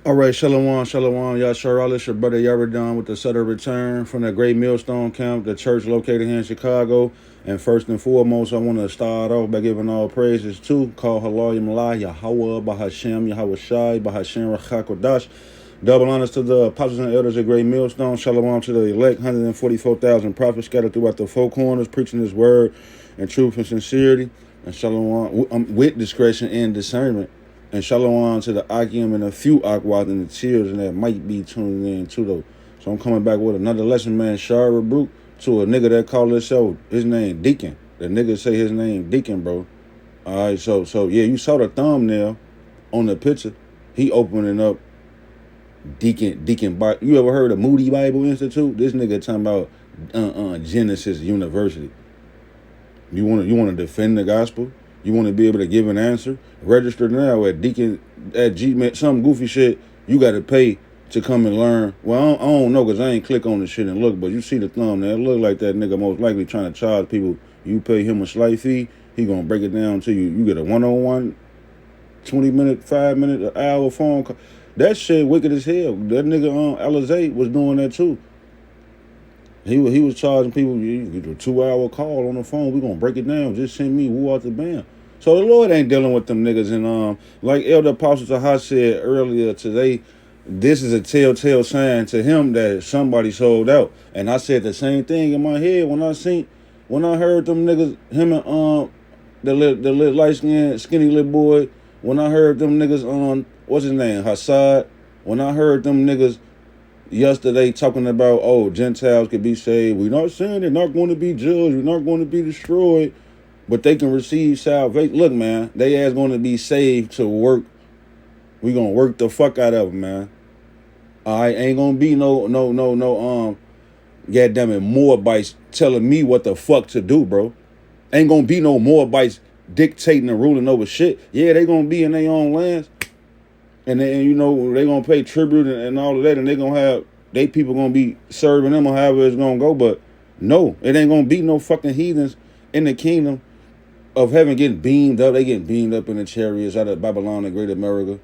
All right, Shalom, Shalom, Yashar, it's your brother Yaradon with the Sutter Return from the Great Millstone Camp, the church located here in Chicago. And first and foremost, I want to start off by giving all praises to call Halal Yamlah, Yahweh, Bahashem, Yahweh Shai, Bahashem, Rachakodash. Double honors to the apostles and elders of Great Millstone. Shalom to the elect, 144,000 prophets scattered throughout the four corners, preaching his word in truth and sincerity. And shalom with discretion and discernment. And shalom to the Akim and a few Akwad and the children that might be tuning in too, though. So I'm coming back with another lesson, man. Shar rebuke to a nigga that call himself, his name Deacon. The nigga say his name Deacon, bro. All right, so yeah, you saw the thumbnail on the picture. He opening up Deacon. You ever heard of Moody Bible Institute? This nigga talking about Genesis University. You want to defend the gospel? You want to be able to give an answer? Register now at Deacon at Gmail. Some goofy shit you got to pay to come and learn. Well, I don't know because I ain't click on the shit and look, but you see the thumbnail. It look like that nigga most likely trying to charge people. You pay him a slight fee, he gonna break it down to you. You get a 1-on-1, 20-minute, 5-minute, an hour phone call. That shit wicked as hell. That nigga Alizé was doing that too. He was charging people, you get a 2-hour call on the phone. We gonna break it down. Just send me woo out the band. So the Lord ain't dealing with them niggas. And like Elder Apostle Taha said earlier today, this is a telltale sign to him that somebody sold out. And I said the same thing in my head when I heard them niggas, him and the little light skinned skinny little boy. When I heard them niggas what's his name, Hassad. When I heard them niggas yesterday talking about, oh, Gentiles can be saved. We're not saying they're not going to be judged. We're not going to be destroyed. But they can receive salvation. Look, man, they ass going to be saved to work. We going to work the fuck out of them, man. I ain't going to be no, goddamn it, Moabites telling me what the fuck to do, bro. Ain't going to be no Moabites dictating and ruling over shit. Yeah, they going to be in their own lands. And then, they going to pay tribute and all of that. And they going to have, they people going to be serving them or however it's going to go. But no, it ain't going to be no fucking heathens in the kingdom of heaven getting beamed up. They getting beamed up in the chariots out of Babylon and Great America.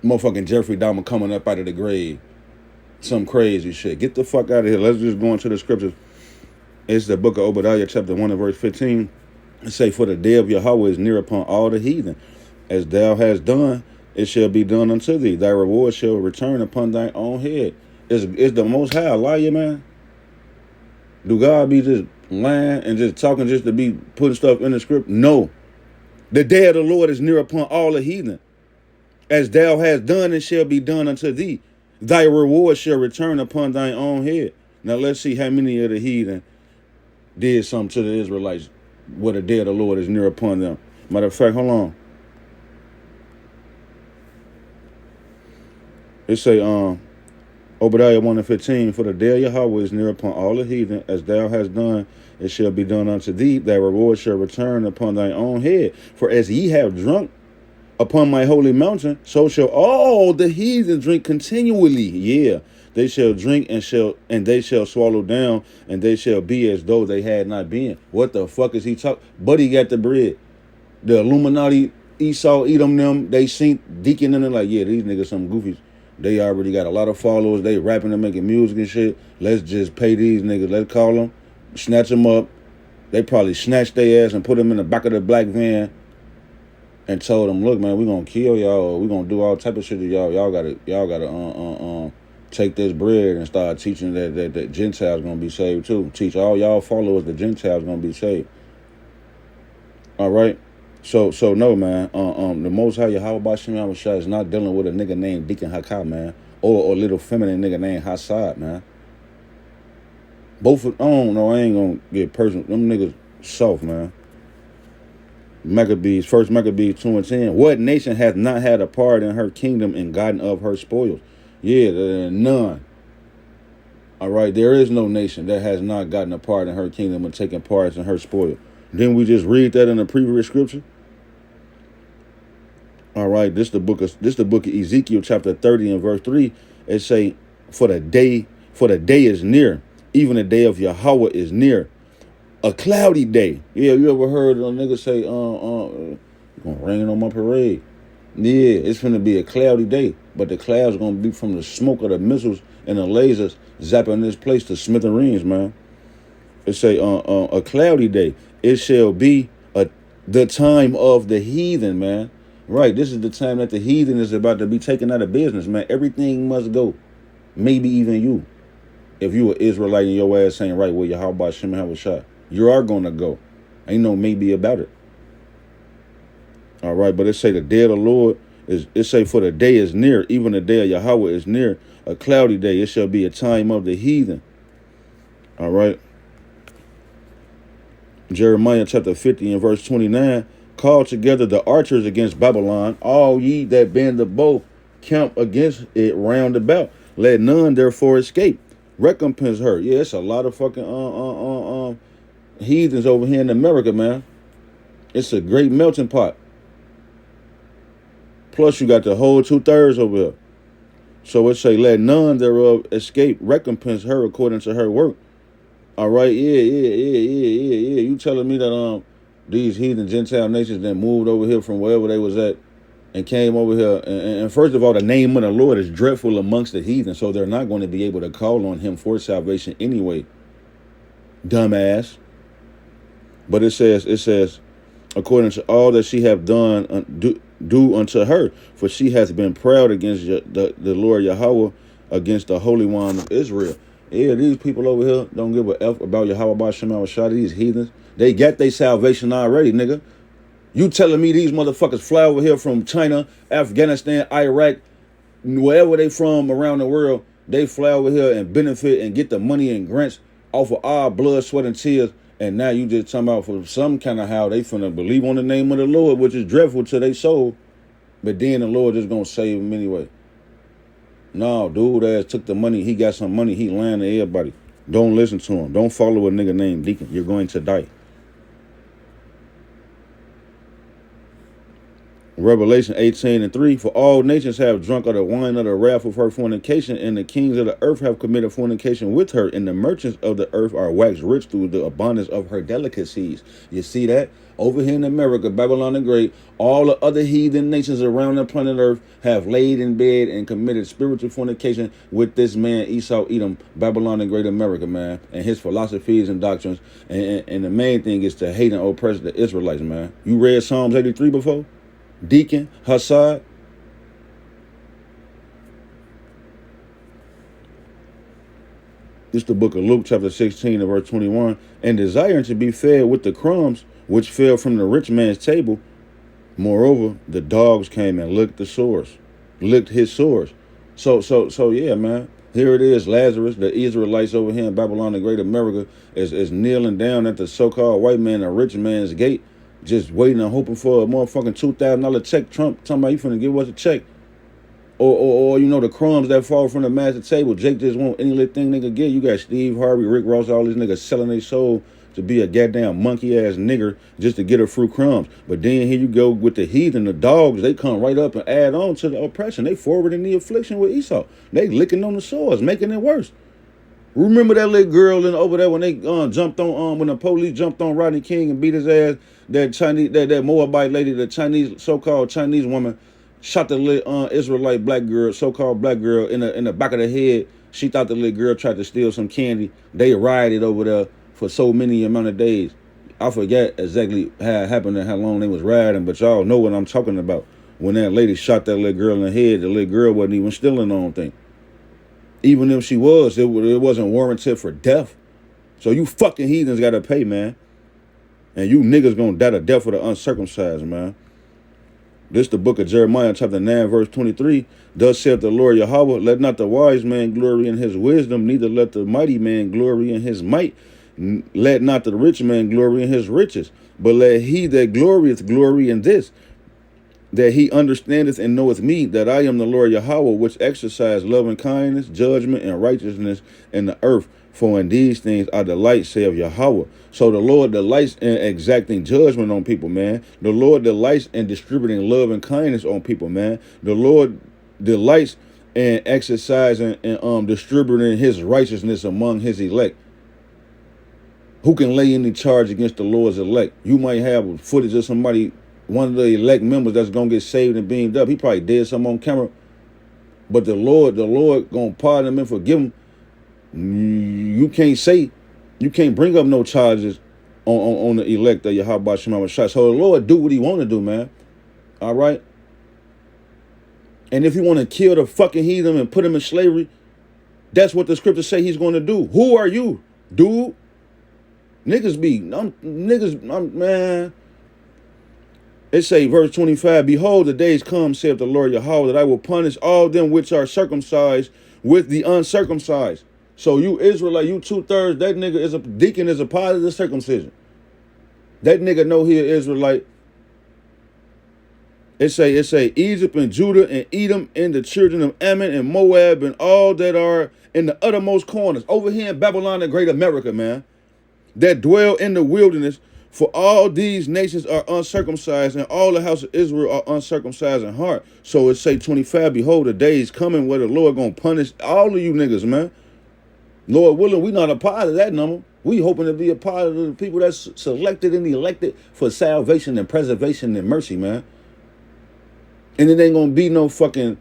Motherfucking Jeffrey Dahmer coming up out of the grave. Some crazy shit. Get the fuck out of here. Let's just go into the scriptures. It's the book of Obadiah, chapter 1 and verse 15. It say, for the day of Yahweh is near upon all the heathen. As thou hast done, it shall be done unto thee. Thy reward shall return upon thy own head. Is the Most High a liar, man? Do God be just lying and just talking just to be putting stuff in the script? No. The day of the Lord is near upon all the heathen. As thou hast done, it shall be done unto thee. Thy reward shall return upon thine own head. Now let's see how many of the heathen did something to the Israelites where the day of the Lord is near upon them. Matter of fact, hold on. It say, Obadiah 1 and 15, for the day of Yahweh is near upon all the heathen. As thou hast done, it shall be done unto thee. Thy reward shall return upon thine own head. For as ye have drunk upon my holy mountain, so shall all the heathen drink continually. Yeah, they shall drink and they shall swallow down, and they shall be as though they had not been. What the fuck is he talking? But he got the bread. The Illuminati, Esau, Edom, them, they seen Deacon and they're like, yeah, these niggas some goofies. They already got a lot of followers. They rapping and making music and shit. Let's just pay these niggas. Let's call them, snatch them up. They probably snatched their ass and put them in the back of the black van and told them, look, man, we gonna kill y'all. Or we gonna do all type of shit to y'all. Y'all gotta take this bread and start teaching that Gentiles gonna be saved too. Teach all y'all followers that Gentiles gonna be saved. All right. So no, man. The Most High Yahweh Bashim Yahushua is not dealing with a nigga named Deacon Hakah, man, or a little feminine nigga named Hassad, man. Both of, I don't know. I ain't gonna get personal. Them niggas soft, man. Maccabees, first Maccabees 2 and 10. What nation hath not had a part in her kingdom and gotten of her spoils? Yeah, none. All right, there is no nation that has not gotten a part in her kingdom and taken parts in her spoil. Didn't we just read that in the previous scripture? All right, this the book of Ezekiel chapter 30 and verse 3. It say, for the day is near, even the day of Yahweh is near. A cloudy day. Yeah, you ever heard a nigga say, gonna rain on my parade? Yeah, it's gonna be a cloudy day, but the clouds gonna be from the smoke of the missiles and the lasers zapping this place to smithereens, man. It say a cloudy day. It shall be the time of the heathen, man. Right, this is the time that the heathen is about to be taken out of business, man. Everything must go. Maybe even you. If you were Israelite and your ass ain't right with you, how about Shem have a shot? You are gonna go. Ain't no maybe about it. All right, but it say the day of the Lord is, it say for the day is near, even the day of Yahweh is near, a cloudy day. It shall be a time of the heathen. All right. Jeremiah chapter 50 and verse 29, call together the archers against Babylon, all ye that bend the bow, camp against it round about. Let none therefore escape. Recompense her. Yeah, it's a lot of fucking heathens over here in America, man. It's a great melting pot. Plus you got the whole 2/3 over here. So it say, let none thereof escape. Recompense her according to her work. All right, yeah. You telling me that these heathen Gentile nations that moved over here from wherever they was at and came over here, and first of all, the name of the Lord is dreadful amongst the heathen, so they're not going to be able to call on him for salvation anyway. Dumbass. But it says, according to all that she have done, do unto her, for she hath been proud against the Lord Yahweh, against the Holy One of Israel. Yeah, these people over here don't give a F about Yahweh Bashem Shah. These heathens, they got their salvation already, nigga. You telling me these motherfuckers fly over here from China, Afghanistan, Iraq, wherever they from around the world, they fly over here and benefit and get the money and grants off of our blood, sweat, and tears. And now you just talking about for some kind of how they finna believe on the name of the Lord, which is dreadful to their soul. But then the Lord just gonna save them anyway. No, dude ass took the money. He got some money. He lying to everybody. Don't listen to him. Don't follow a nigga named Deacon. You're going to die. Revelation 18:3, for all nations have drunk of the wine of the wrath of her fornication, and the kings of the earth have committed fornication with her, and the merchants of the earth are waxed rich through the abundance of her delicacies. You see that? Over here in America, Babylon the Great, all the other heathen nations around the planet Earth have laid in bed and committed spiritual fornication with this man, Esau Edom, Babylon the Great America, man, and his philosophies and doctrines. And the main thing is to hate and oppress the Israelites, man. You read Psalms 83 before? Deacon, Hassad. This is the book of Luke, chapter 16, and verse 21. And desiring to be fed with the crumbs which fell from the rich man's table, moreover, the dogs came and licked his sores. So yeah, man. Here it is, Lazarus, the Israelites over here in Babylon, the Great America, is kneeling down at the so-called white man, a rich man's gate, just waiting and hoping for a motherfucking $2,000 check. Trump talking about you finna give us a check. Or you know, the crumbs that fall from the master table. Jake just want any little thing nigga get. You got Steve Harvey, Rick Ross, all these niggas selling their soul to be a goddamn monkey ass nigger just to get a few crumbs. But then here you go with the heathen, the dogs, they come right up and add on to the oppression. They forwarding the affliction with Esau. They licking on the sores, making it worse. Remember that little girl over there when they jumped on when the police jumped on Rodney King and beat his ass? That Chinese, that Moabite lady, the Chinese, so-called Chinese woman, shot the little Israelite black girl, so-called black girl, in the back of the head. She thought the little girl tried to steal some candy. They rioted over there for so many amount of days. I forget exactly how it happened and how long they was riding, but y'all know what I'm talking about. When that lady shot that little girl in the head, the little girl wasn't even stealing the own thing. Even if she was, it wasn't warranted for death. So you fucking heathens got to pay, man. And you niggas gonna die the death of the uncircumcised, man. This the book of Jeremiah, chapter 9, verse 23. Thus saith the Lord Yahweh, let not the wise man glory in his wisdom, neither let the mighty man glory in his might. Let not the rich man glory in his riches, but let he that glorieth glory in this, that he understandeth and knoweth me, that I am the Lord Yahweh, which exercise loving kindness, judgment, and righteousness in the earth. For in these things I delight, saith Yahweh. So the Lord delights in exacting judgment on people, man. The Lord delights in distributing love and kindness on people, man. The Lord delights in exercising and distributing his righteousness among his elect. Who can lay any charge against the Lord's elect? You might have footage of somebody one of the elect members that's gonna get saved and beamed up. He probably did something on camera, but the Lord gonna pardon him and forgive him. You can't bring up no charges on the elect of Yahweh Shema Shai. So the Lord do what he want to do, man. All right. And if you want to kill the fucking heathen and put him in slavery, that's what the scriptures say he's going to do. Who are you, dude? Man. It say, verse 25, behold, the days come, saith the Lord Yahweh, that I will punish all them which are circumcised with the uncircumcised. So you Israelite, you 2/3, that nigga is Deacon is a part of the circumcision. That nigga know he an Israelite. It say Egypt and Judah and Edom and the children of Ammon and Moab and all that are in the uttermost corners. Over here in Babylon and Great America, man. That dwell in the wilderness. For all these nations are uncircumcised, and all the house of Israel are uncircumcised in heart. So it say 25, behold, the days coming where the Lord gonna punish all of you niggas, man. Lord willing, we not a part of that number. We hoping to be a part of the people that's selected and elected for salvation and preservation and mercy, man. And it ain't gonna be no fucking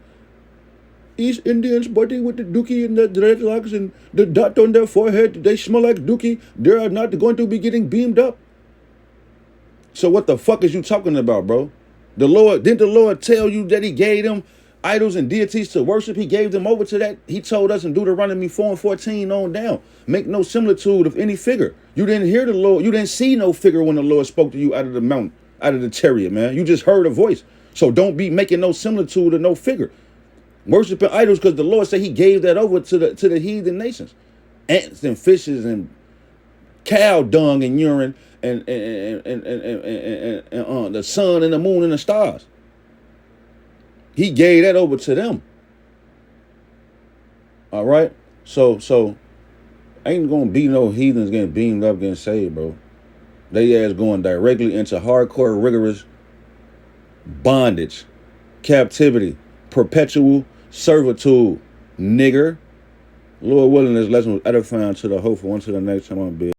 East Indians body with the dookie and the dreadlocks and the dot on their forehead. They smell like dookie. They are not going to be getting beamed up. So what the fuck is you talking about, bro? Didn't the Lord tell you that he gave them idols and deities to worship? He gave them over to that. He told us in Deuteronomy 4:14 on down. Make no similitude of any figure. You didn't hear the Lord. You didn't see no figure when the Lord spoke to you out of the mountain, out of the chariot, man. You just heard a voice. So don't be making no similitude of no figure. Worshiping idols, because the Lord said he gave that over to the heathen nations. Ants and fishes and cow dung and urine and the sun and the moon and the stars. He gave that over to them. All right? So ain't gonna be no heathens getting beamed up, getting saved, bro. They ass going directly into hardcore, rigorous bondage, captivity, perpetual servitude, nigger. Lord willing, this lesson was edifying to the hopeful. Until the next time, I'm be.